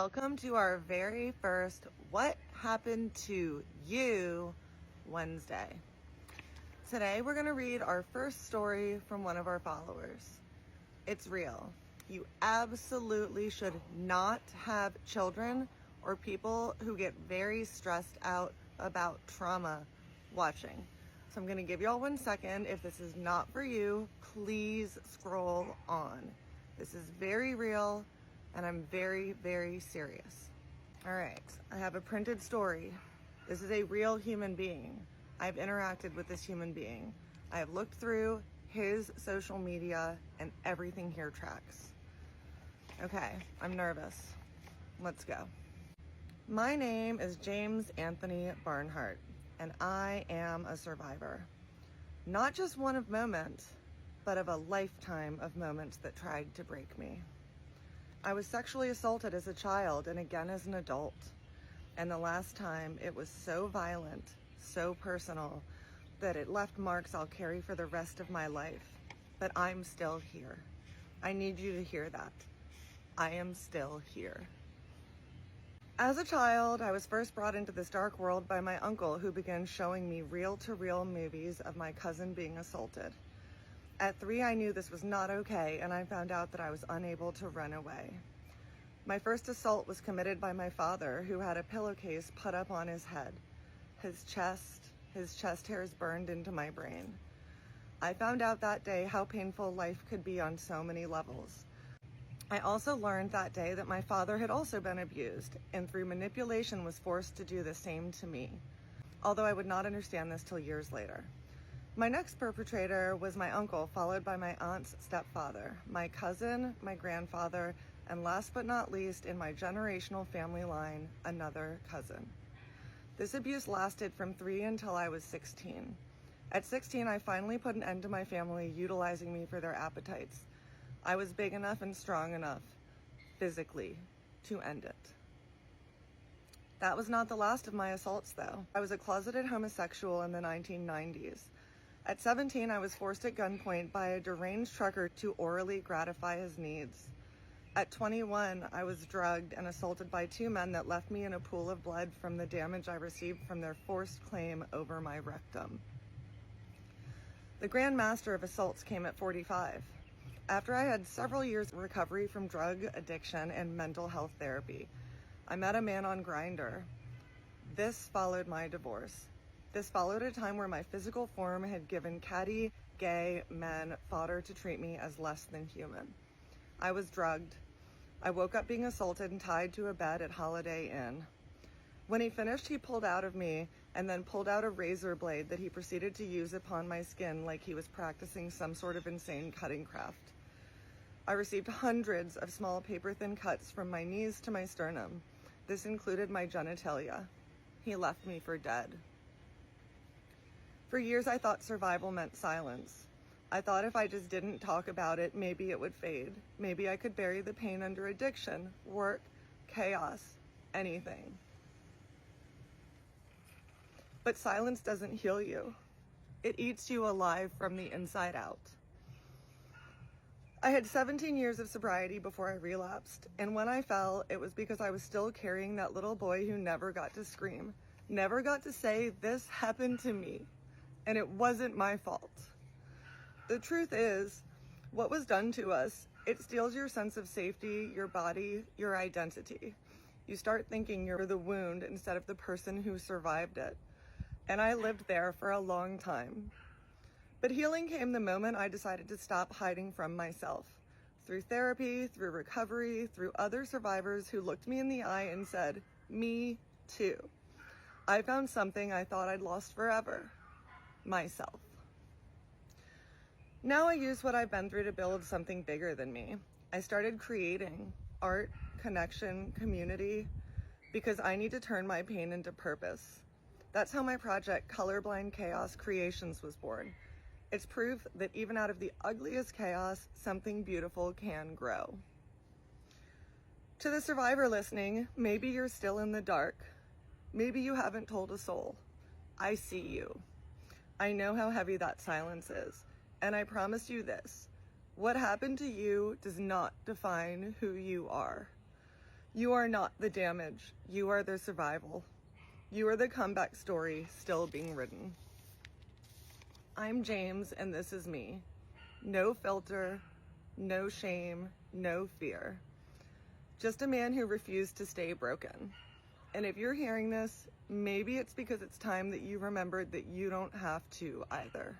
Welcome to our very first What Happened to You Wednesday. Today we're going to read our first story from one of our followers. It's real. You absolutely should not have children or people who get very stressed out about trauma watching. So I'm going to give y'all 1 second. If this is not for you, please scroll on. This is very real. And I'm very, very serious. All right, I have a printed story. This is a real human being. I've interacted with this human being. I have looked through his social media and everything here tracks. Okay, I'm nervous. Let's go. My name is James Anthony Barnhart, and I am a survivor. Not just one of moments, but of a lifetime of moments that tried to break me. I was sexually assaulted as a child and again as an adult. And the last time it was so violent, so personal, that it left marks I'll carry for the rest of my life. But I'm still here. I need you to hear that. I am still here. As a child, I was first brought into this dark world by my uncle, who began showing me reel-to-reel movies of my cousin being assaulted. At 3, I knew this was not okay, and I found out that I was unable to run away. My first assault was committed by my father, who had a pillowcase put up on his head. His chest hairs burned into my brain. I found out that day how painful life could be on so many levels. I also learned that day that my father had also been abused, and through manipulation was forced to do the same to me, although I would not understand this till years later. My next perpetrator was my uncle, followed by my aunt's stepfather, my cousin, my grandfather, and last but not least, in my generational family line, another cousin. This abuse lasted from 3 until I was 16. At 16, I finally put an end to my family utilizing me for their appetites. I was big enough and strong enough, physically, to end it. That was not the last of my assaults, though. I was a closeted homosexual in the 1990s. At 17, I was forced at gunpoint by a deranged trucker to orally gratify his needs. At 21, I was drugged and assaulted by 2 men that left me in a pool of blood from the damage I received from their forced claim over my rectum. The Grand Master of Assaults came at 45. After I had several years of recovery from drug addiction and mental health therapy, I met a man on Grindr. This followed my divorce. This followed a time where my physical form had given catty, gay men fodder to treat me as less than human. I was drugged. I woke up being assaulted and tied to a bed at Holiday Inn. When he finished, he pulled out of me and then pulled out a razor blade that he proceeded to use upon my skin like he was practicing some sort of insane cutting craft. I received hundreds of small paper-thin cuts from my knees to my sternum. This included my genitalia. He left me for dead. For years, I thought survival meant silence. I thought if I just didn't talk about it, maybe it would fade. Maybe I could bury the pain under addiction, work, chaos, anything. But silence doesn't heal you. It eats you alive from the inside out. I had 17 years of sobriety before I relapsed, and when I fell, it was because I was still carrying that little boy who never got to scream, never got to say, "This happened to me." And it wasn't my fault. The truth is, what was done to us, it steals your sense of safety, your body, your identity. You start thinking you're the wound instead of the person who survived it. And I lived there for a long time. But healing came the moment I decided to stop hiding from myself. Through therapy, through recovery, through other survivors who looked me in the eye and said, "Me too." I found something I thought I'd lost forever. Myself. Now I use what I've been through to build something bigger than me. I started creating art, connection, community, because I need to turn my pain into purpose. That's how my project Colorblind Chaos Creations was born. It's proof that even out of the ugliest chaos, something beautiful can grow. To the survivor listening, maybe you're still in the dark. Maybe you haven't told a soul. I see you. I know how heavy that silence is, and I promise you this, what happened to you does not define who you are. You are not the damage. You are the survival. You are the comeback story still being written. I'm James, and this is me. No filter, no shame, no fear. Just a man who refused to stay broken. And if you're hearing this, maybe it's because it's time that you remembered that you don't have to either.